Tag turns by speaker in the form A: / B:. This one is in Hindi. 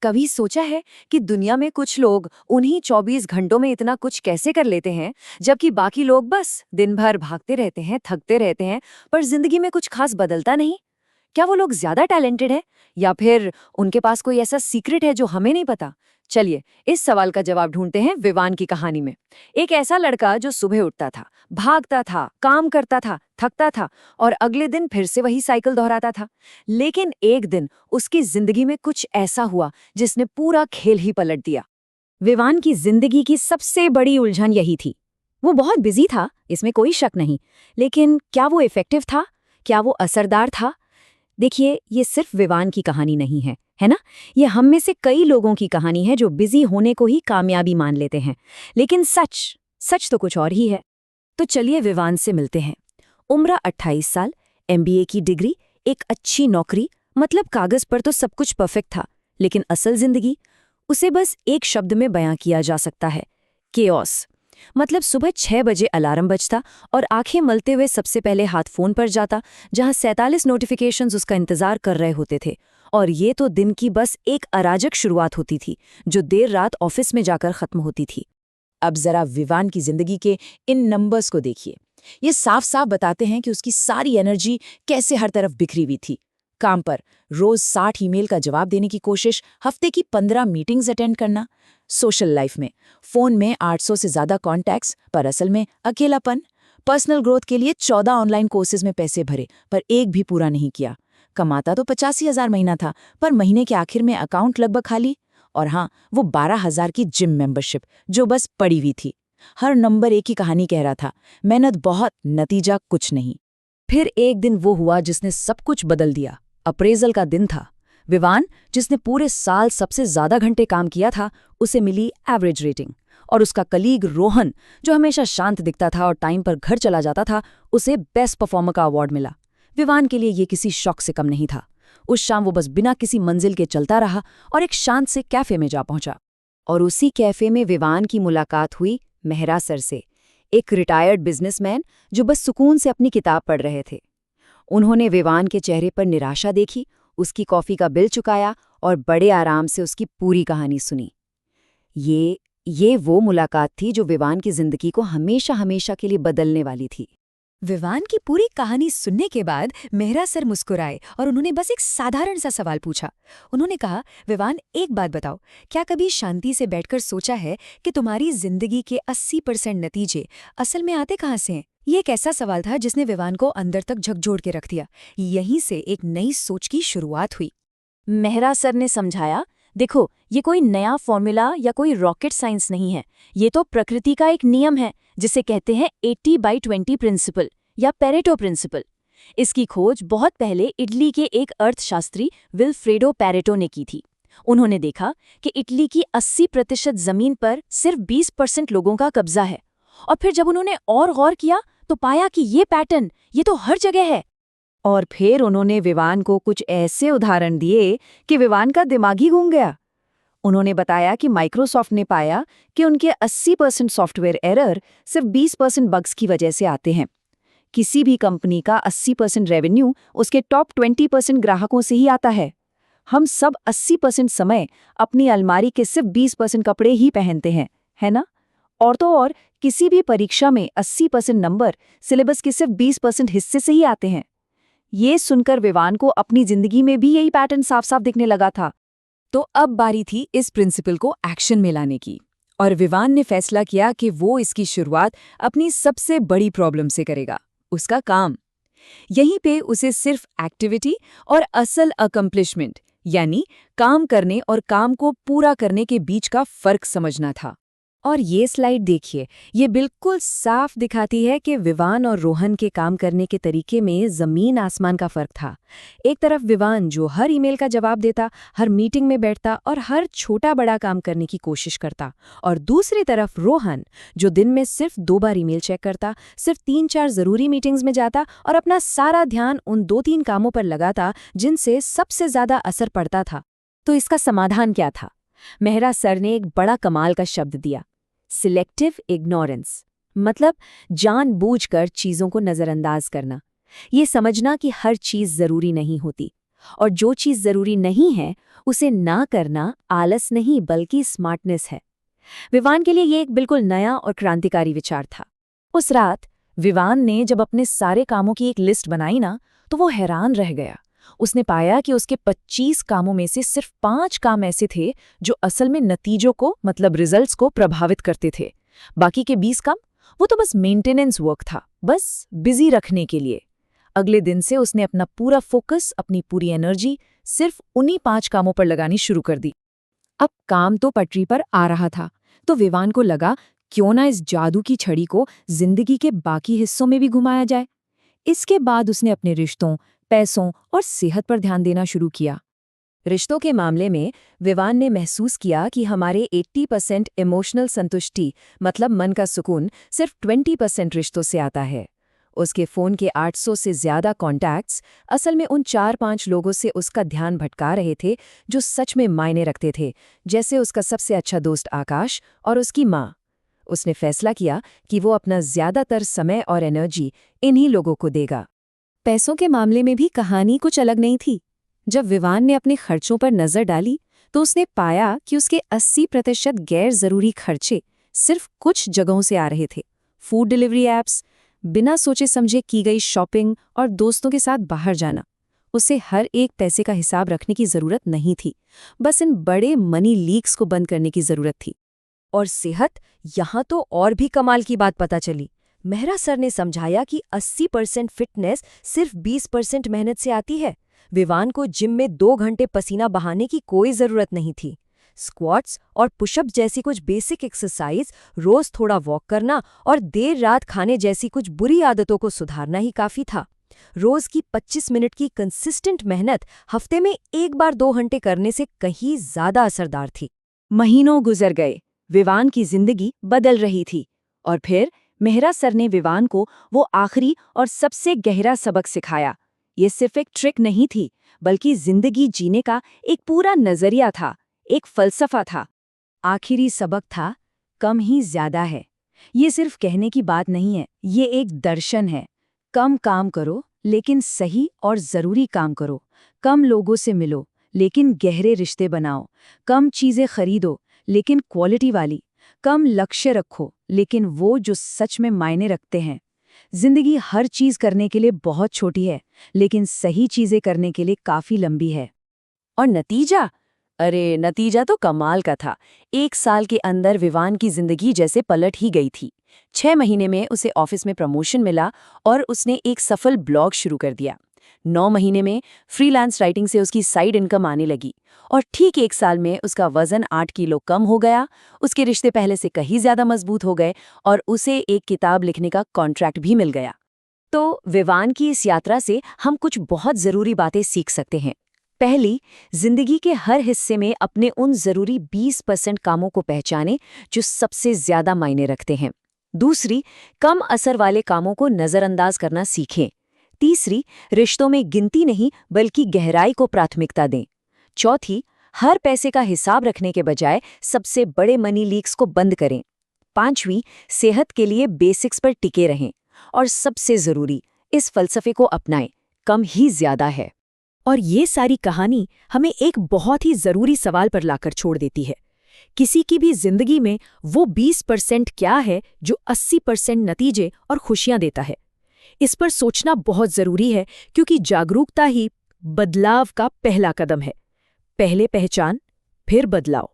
A: कभी सोचा है कि दुनिया में कुछ लोग उन्हीं 24 घंटों में इतना कुछ कैसे कर लेते हैं, जबकि बाकी लोग बस दिन भर भागते रहते हैं, थकते रहते हैं, पर जिंदगी में कुछ खास बदलता नहीं? क्या वो लोग ज्यादा टैलेंटेड है या फिर उनके पास कोई ऐसा सीक्रेट है जो हमें नहीं पता? चलिए इस सवाल का जवाब ढूंढते हैं विवान की कहानी में। एक ऐसा लड़का जो सुबह उठता था, भागता था, काम करता था, थकता था और अगले दिन फिर से वही साइकिल दोहराता था। लेकिन एक दिन उसकी जिंदगी में कुछ ऐसा हुआ जिसने पूरा खेल ही पलट दिया। विवान की जिंदगी की सबसे बड़ी उलझन यही थी। वो बहुत बिजी था, इसमें कोई शक नहीं, लेकिन क्या वो इफेक्टिव था? क्या वो असरदार था? देखिए, ये सिर्फ विवान की कहानी नहीं है ना? ये हम में से कई लोगों की कहानी है जो बिजी होने को ही कामयाबी मान लेते हैं, लेकिन सच सच तो कुछ और ही है। तो चलिए विवान से मिलते हैं। उम्र 28 साल, एमबीए की डिग्री, एक अच्छी नौकरी, मतलब कागज पर तो सब कुछ परफेक्ट था, लेकिन असल जिंदगी, उसे बस एक शब्द में बयां किया जा सकता है, केओस। मतलब सुबह 6 बजे अलार्म बजता और आंखें मलते हुए सबसे पहले हाथ फोन पर जाता, जहां 47 नोटिफिकेशंस उसका इंतजार कर रहे होते थे। और ये तो दिन की बस एक अराजक शुरुआत होती थी, जो देर रात ऑफिस में जाकर खत्म होती थी।
B: अब जरा विवान की जिंदगी के इन नंबर्स को देखिए। ये साफ साफ बताते हैं कि उसकी सारी एनर्जी कैसे हर तरफ बिखरी हुई थी। काम पर रोज 60 ईमेल का जवाब देने की कोशिश, हफ्ते की 15 मीटिंग्स अटेंड करना। सोशल लाइफ में फोन में 800 से ज्यादा कॉन्टैक्ट्स, पर असल में अकेलापन। पर्सनल ग्रोथ के लिए 14 ऑनलाइन कोर्सेज में पैसे भरे, पर एक भी पूरा नहीं किया। कमाता तो 85,000 महीना था, पर महीने के आखिर में अकाउंट लगभग खाली। और हाँ, वो 12,000 की जिम मेंबरशिप जो बस पड़ी हुई थी। हर नंबर एक ही कहानी कह रहा था, मेहनत बहुत, नतीजा कुछ नहीं।
A: फिर एक दिन वो हुआ जिसने सब कुछ बदल दिया। अप्रेजल का दिन था। विवान, जिसने पूरे साल सबसे ज्यादा घंटे काम किया था, उसे मिली एवरेज रेटिंग। और उसका कलीग रोहन, जो हमेशा शांत दिखता था और टाइम पर घर चला जाता था, उसे बेस्ट परफॉर्मर का अवार्ड मिला। विवान के लिए ये किसी शौक से कम नहीं था। उस शाम वो बस बिना किसी मंजिल के चलता रहा और एक शांत से कैफे में जा पहुंचा। और उसी कैफे में विवान की मुलाकात हुई मेहरा सर से, एक रिटायर्ड बिजनेसमैन जो बस सुकून से अपनी किताब पढ़ रहे थे। उन्होंने विवान के चेहरे पर निराशा देखी, उसकी कॉफी का बिल चुकाया और बड़े आराम से उसकी पूरी कहानी सुनी। ये वो मुलाकात थी जो विवान की जिंदगी को हमेशा हमेशा के लिए बदलने वाली थी।
C: विवान की पूरी कहानी सुनने के बाद मेहरा सर मुस्कुराए और उन्होंने बस एक साधारण सा सवाल पूछा। उन्होंने कहा, विवान, एक बात बताओ, क्या कभी शांति से बैठकर सोचा है कि तुम्हारी जिंदगी के 80% नतीजे असल में आते कहाँ से हैं? ये एक ऐसा सवाल था जिसने विवान को अंदर तक झकझोर के रख दिया। यहीं से एक नई सोच की शुरुआत हुई।
D: मेहरा सर ने समझाया, देखो, ये कोई नया फॉर्मूला या कोई रॉकेट साइंस नहीं है। ये तो प्रकृति का एक नियम है जिसे कहते हैं 80/20 प्रिंसिपल या पेरेटो प्रिंसिपल। इसकी खोज बहुत पहले इटली के एक अर्थशास्त्री विल्फ्रेडो पेरेटो ने की थी। उन्होंने देखा कि इटली की 80% जमीन पर सिर्फ 20% लोगों का कब्जा है। और फिर जब उन्होंने और गौर किया तो पाया कि ये पैटर्न ये तो हर जगह है।
A: और फिर उन्होंने विवान को कुछ ऐसे उदाहरण दिए कि विवान का दिमाग ही घूम गया। उन्होंने बताया कि माइक्रोसॉफ्ट ने पाया कि उनके 80% सॉफ्टवेयर एरर सिर्फ 20% बग्स की वजह से आते हैं। किसी भी कंपनी का 80% रेवेन्यू उसके टॉप 20% ग्राहकों से ही आता है। हम सब 80% समय अपनी अलमारी के सिर्फ 20% कपड़े ही पहनते हैं, है ना? और तो और किसी भी परीक्षा में 80% नंबर सिलेबस के सिर्फ 20% हिस्से से ही आते हैं। ये सुनकर विवान को अपनी जिंदगी में भी यही पैटर्न साफ साफ दिखने लगा था। तो अब बारी थी इस प्रिंसिपल को एक्शन में लाने की, और विवान ने फैसला किया कि वो इसकी शुरुआत अपनी सबसे बड़ी प्रॉब्लम से करेगा, उसका काम। यहीं पे उसे सिर्फ एक्टिविटी और असल अकम्प्लिशमेंट, यानी काम करने और काम को पूरा करने के बीच का फर्क समझना था। और ये स्लाइड देखिए, ये बिल्कुल साफ दिखाती है कि विवान और रोहन के काम करने के तरीके में जमीन आसमान का फर्क था। एक तरफ विवान जो हर ईमेल का जवाब देता, हर मीटिंग में बैठता और हर छोटा बड़ा काम करने की कोशिश करता, और दूसरी तरफ रोहन जो दिन में सिर्फ 2 बार ईमेल चेक करता, सिर्फ 3-4 जरूरी मीटिंग्स में जाता और अपना सारा ध्यान उन 2-3 कामों पर लगाता जिनसे सबसे ज्यादा असर पड़ता था। तो इसका समाधान क्या था? मेहरा सर ने एक बड़ा कमाल का शब्द दिया, सिलेक्टिव इग्नोरेंस। मतलब जानबूझकर चीजों को नजरअंदाज करना। ये समझना कि हर चीज जरूरी नहीं होती।
D: और जो चीज़ ज़रूरी नहीं है उसे ना करना आलस नहीं बल्कि स्मार्टनेस है। विवान के लिए ये एक बिल्कुल नया और क्रांतिकारी विचार था। उस रात विवान ने जब अपने सारे कामों की एक लिस्ट बनाई ना, तो वो हैरान रह गया। उसने पाया कि उसके 25 कामों में से सिर्फ 5 काम ऐसे थे जो असल में नतीजों को मतलब रिजल्ट्स को प्रभावित करते थे। बाकी के 20 काम वो तो बस मेंटेनेंस वर्क था, बस बिजी रखने के लिए। अगले दिन से उसने अपना पूरा फोकस, अपनी पूरी एनर्जी सिर्फ उन्हीं 5 कामों पर लगानी शुरू कर दी।
B: अब काम तो पटरी पर आ रहा था, तो विवान को लगा क्यों ना इस जादू की छड़ी को जिंदगी के बाकी हिस्सों में भी घुमाया जाए। इसके बाद उसने अपने रिश्तों, पैसों और सेहत पर ध्यान देना शुरू किया।
D: रिश्तों के मामले में विवान ने महसूस किया कि हमारे 80% इमोशनल संतुष्टि मतलब मन का सुकून सिर्फ 20% रिश्तों से आता है। उसके फ़ोन के 800 से ज़्यादा कॉन्टैक्ट्स असल में उन 4-5 लोगों से उसका ध्यान भटका रहे थे जो सच में मायने रखते थे, जैसे उसका सबसे अच्छा दोस्त आकाश और उसकी माँ। उसने फैसला किया कि वो अपना ज़्यादातर समय और एनर्जी इन्हीं लोगों को देगा।
C: पैसों के मामले में भी कहानी कुछ अलग नहीं थी। जब विवान ने अपने खर्चों पर नजर डाली तो उसने पाया कि उसके 80% गैर जरूरी खर्चे सिर्फ कुछ जगहों से आ रहे थे। फूड डिलीवरी ऐप्स, बिना सोचे समझे की गई शॉपिंग और दोस्तों के साथ बाहर जाना। उसे हर एक पैसे का हिसाब रखने की जरूरत नहीं थी, बस इन बड़े मनी लीक्स को बंद करने की जरूरत थी।
D: और सेहत, यहाँ तो और भी कमाल की बात पता चली। मेहरा सर ने समझाया कि 80% फिटनेस सिर्फ 20% मेहनत से आती है। विवान को जिम में 2 घंटे पसीना बहाने की कोई जरूरत नहीं थी। स्क्वाट्स और पुशअप जैसी कुछ बेसिक एक्सरसाइज, रोज थोड़ा वॉक करना और देर रात खाने जैसी कुछ बुरी आदतों को सुधारना ही काफी था। रोज की 25 मिनट की कंसिस्टेंट मेहनत हफ्ते में एक बार 2 घंटे करने से कहीं ज्यादा असरदार थी।
A: महीनों गुजर गए, विवान की जिंदगी बदल रही थी। और फिर मेहरा सर ने विवान को वो आखिरी और सबसे गहरा सबक सिखाया। ये सिर्फ एक ट्रिक नहीं थी, बल्कि जिंदगी जीने का एक पूरा नजरिया था, एक फलसफा था। आखिरी सबक था, कम ही ज्यादा है। ये सिर्फ कहने की बात नहीं है, ये एक दर्शन है। कम काम करो, लेकिन सही और जरूरी काम करो। कम लोगों से मिलो, लेकिन गहरे रिश्ते बनाओ। कम चीजें खरीदो, लेकिन क्वालिटी वाली। कम लक्ष्य रखो, लेकिन वो जो सच में मायने रखते हैं। जिंदगी हर चीज करने के लिए बहुत छोटी है, लेकिन सही चीजें करने के लिए काफी लंबी है।
D: और नतीजा? अरे नतीजा तो कमाल का था। 1 साल के अंदर विवान की जिंदगी जैसे पलट ही गई थी। 6 महीने में उसे ऑफिस में प्रमोशन मिला और उसने एक सफल ब्लॉग शुरू कर दिया। 9 महीने में फ्रीलांस राइटिंग से उसकी साइड इनकम आने लगी और ठीक 1 साल में उसका वजन 8 किलो कम हो गया। उसके रिश्ते पहले से कहीं ज्यादा मजबूत हो गए और उसे एक किताब लिखने का कॉन्ट्रैक्ट भी मिल गया। तो विवान की इस यात्रा से हम कुछ बहुत जरूरी बातें सीख सकते हैं। पहली, जिंदगी के हर हिस्से में अपने उन जरूरी 20% कामों को पहचानें जो सबसे ज्यादा मायने रखते हैं। दूसरी, कम असर वाले कामों को नजरअंदाज करना सीखें। तीसरी, रिश्तों में गिनती नहीं बल्कि गहराई को प्राथमिकता दें। चौथी, हर पैसे का हिसाब रखने के बजाय सबसे बड़े मनी लीक्स को बंद करें। 5वीं, सेहत के लिए बेसिक्स पर टिके रहें। और सबसे जरूरी, इस फलसफे को अपनाएं, कम ही ज्यादा है।
C: और ये सारी कहानी हमें एक बहुत ही जरूरी सवाल पर लाकर छोड़ देती है। किसी की भी जिंदगी में वो 20% क्या है जो 80% नतीजे और खुशियां देता है? इस पर सोचना बहुत जरूरी है, क्योंकि जागरूकता ही बदलाव का पहला कदम है। पहले पहचान, फिर बदलाव।